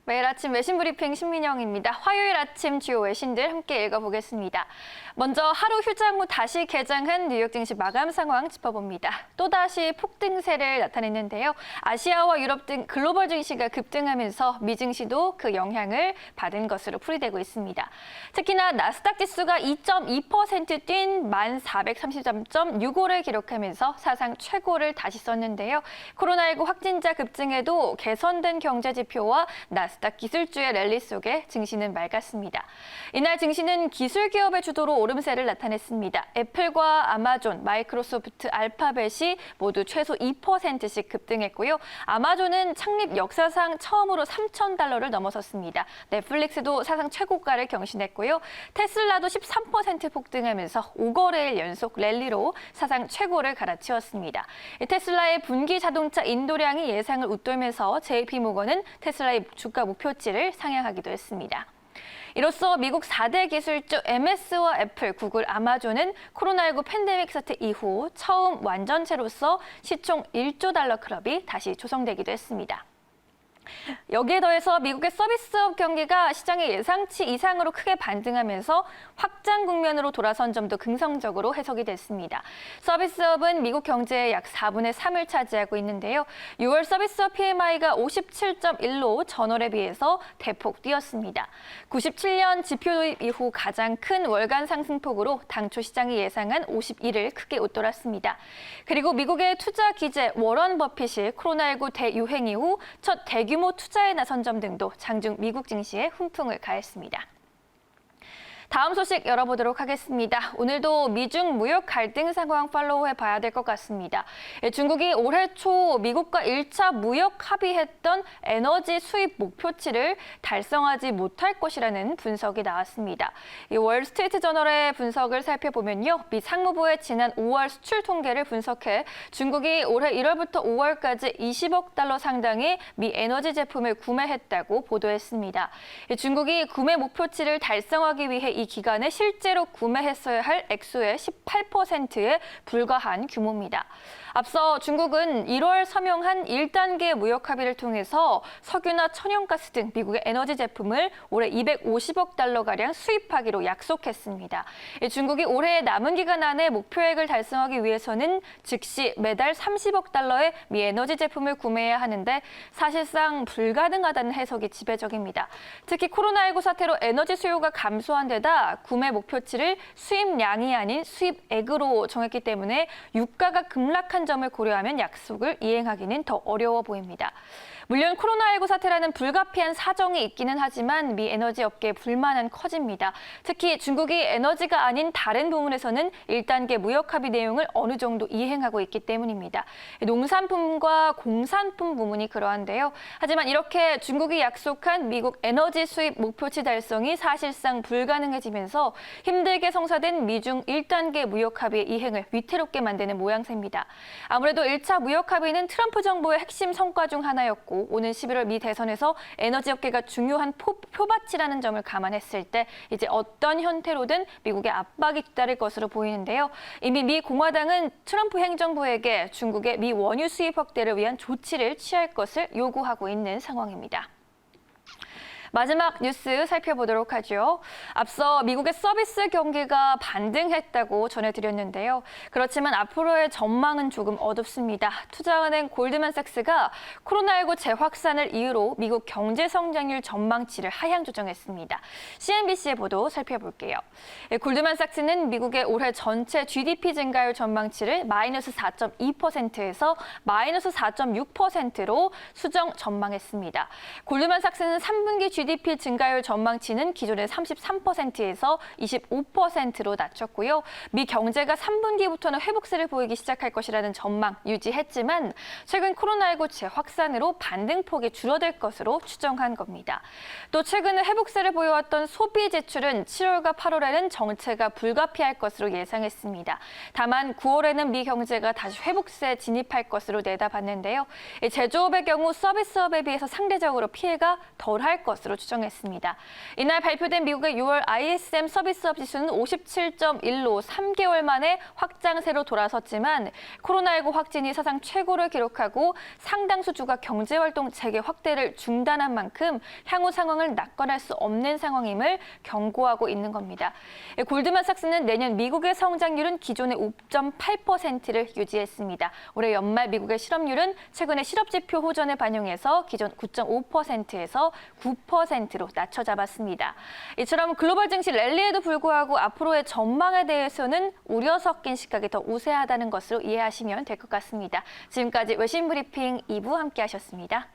매일 아침 외신 브리핑 신민영입니다. 화요일 아침 주요 외신들 함께 읽어보겠습니다. 먼저 하루 휴장 후 다시 개장한 뉴욕 증시 마감 상황 짚어봅니다. 또다시 폭등세를 나타냈는데요. 아시아와 유럽 등 글로벌 증시가 급등하면서 미 증시도 그 영향을 받은 것으로 풀이되고 있습니다. 특히나 나스닥 지수가 2.2% 뛴 1433.65를 기록하면서 사상 최고를 다시 썼는데요. 코로나19 확진자 급증에도 개선된 경제 지표와 나스닥 기술주의 랠리 속에 증시는 맑았습니다. 이날 증시는 기술 기업의 주도로 오름세를 나타냈습니다. 애플과 아마존, 마이크로소프트, 알파벳이 모두 최소 2%씩 급등했고요. 아마존은 창립 역사상 처음으로 $3,000를 넘어섰습니다. 넷플릭스도 사상 최고가를 경신했고요. 테슬라도 13% 폭등하면서 5거래일 연속 랠리로 사상 최고를 갈아치웠습니다. 테슬라의 분기 자동차 인도량이 예상을 웃돌면서 JP모건은 테슬라의 주가 목표치를 상향하기도 했습니다. 이로써 미국 4대 기술주 MS와 애플, 구글, 아마존은 코로나19 팬데믹 사태 이후 처음 완전체로서 시총 $1조 클럽이 다시 조성되기도 했습니다. 여기에 더해서 미국의 서비스업 경기가 시장의 예상치 이상으로 크게 반등하면서 확장 국면으로 돌아선 점도 긍정적으로 해석이 됐습니다. 서비스업은 미국 경제의 약 4분의 3을 차지하고 있는데요. 6월 서비스업 PMI가 57.1로 전월에 비해서 대폭 뛰었습니다. 97년 지표 도입 이후 가장 큰 월간 상승폭으로 당초 시장이 예상한 51을 크게 웃돌았습니다. 그리고 미국의 투자 기재 워런 버핏이 코로나19 대유행 이후 첫 대규모 투자에 나선 점 등도 장중 미국 증시에 훈풍을 가했습니다. 다음 소식 열어보도록 하겠습니다. 오늘도 미중 무역 갈등 상황 팔로우해 봐야 될 것 같습니다. 중국이 올해 초 미국과 1차 무역 합의했던 에너지 수입 목표치를 달성하지 못할 것이라는 분석이 나왔습니다. 월스트리트 저널의 분석을 살펴보면요. 미 상무부의 지난 5월 수출 통계를 분석해 중국이 올해 1월부터 5월까지 $20억 상당의 미 에너지 제품을 구매했다고 보도했습니다. 중국이 구매 목표치를 달성하기 위해 이 기간에 실제로 구매했어야 할 액수의 18%에 불과한 규모입니다. 앞서 중국은 1월 서명한 1단계 무역 합의를 통해서 석유나 천연가스 등 미국의 에너지 제품을 올해 $250억 가량 수입하기로 약속했습니다. 중국이 올해 남은 기간 안에 목표액을 달성하기 위해서는 즉시 매달 $30억 의 미 에너지 제품을 구매해야 하는데 사실상 불가능하다는 해석이 지배적입니다. 특히 코로나19 사태로 에너지 수요가 감소한 데다 구매 목표치를 수입량이 아닌 수입액으로 정했기 때문에 유가가 급락한 점을 고려하면 약속을 이행하기는 더 어려워 보입니다. 물론 코로나19 사태라는 불가피한 사정이 있기는 하지만 미 에너지 업계의 불만은 커집니다. 특히 중국이 에너지가 아닌 다른 부문에서는 1단계 무역 합의 내용을 어느 정도 이행하고 있기 때문입니다. 농산품과 공산품 부문이 그러한데요. 하지만 이렇게 중국이 약속한 미국 에너지 수입 목표치 달성이 사실상 불가능해지면서 힘들게 성사된 미중 1단계 무역 합의의 이행을 위태롭게 만드는 모양새입니다. 아무래도 1차 무역 합의는 트럼프 정부의 핵심 성과 중 하나였고 오는 11월 미 대선에서 에너지 업계가 중요한 표밭이라는 점을 감안했을 때 이제 어떤 형태로든 미국의 압박이 뒤따를 것으로 보이는데요. 이미 미 공화당은 트럼프 행정부에게 중국의 미 원유 수입 확대를 위한 조치를 취할 것을 요구하고 있는 상황입니다. 마지막 뉴스 살펴보도록 하죠. 앞서 미국의 서비스 경기가 반등했다고 전해드렸는데요. 그렇지만 앞으로의 전망은 조금 어둡습니다. 투자은행 골드만삭스가 코로나19 재확산을 이유로 미국 경제 성장률 전망치를 하향 조정했습니다. CNBC의 보도 살펴볼게요. 골드만삭스는 미국의 올해 전체 GDP 증가율 전망치를 마이너스 4.2%에서 마이너스 4.6%로 수정 전망했습니다. 골드만삭스는 3분기 GDP 증가율 전망치는 기존의 33%에서 25%로 낮췄고요. 미 경제가 3분기부터는 회복세를 보이기 시작할 것이라는 전망 유지했지만 최근 코로나19 재확산으로 반등폭이 줄어들 것으로 추정한 겁니다. 또 최근에 회복세를 보여왔던 소비 지출은 7월과 8월에는 정체가 불가피할 것으로 예상했습니다. 다만 9월에는 미 경제가 다시 회복세에 진입할 것으로 내다봤는데요. 제조업의 경우 서비스업에 비해서 상대적으로 피해가 덜할 것으로 것으로 추정했습니다. 이날 발표된 미국의 6월 ISM 서비스업 지수는 57.1로 3개월 만에 확장세로 돌아섰지만 코로나19 확진이 사상 최고를 기록하고 상당수 주가 경제활동 재개 확대를 중단한 만큼 향후 상황을 낙관할 수 없는 상황임을 경고하고 있는 겁니다. 골드만삭스는 내년 미국의 성장률은 기존의 5.8%를 유지했습니다. 올해 연말 미국의 실업률은 최근에 실업지표 호전을 반영해서 기존 9.5%에서 9%로 낮춰 잡았습니다. 이처럼 글로벌 증시 랠리에도 불구하고 앞으로의 전망에 대해서는 우려 섞인 시각이 더 우세하다는 것으로 이해하시면 될 것 같습니다. 지금까지 외신 브리핑 2부 함께 하셨습니다.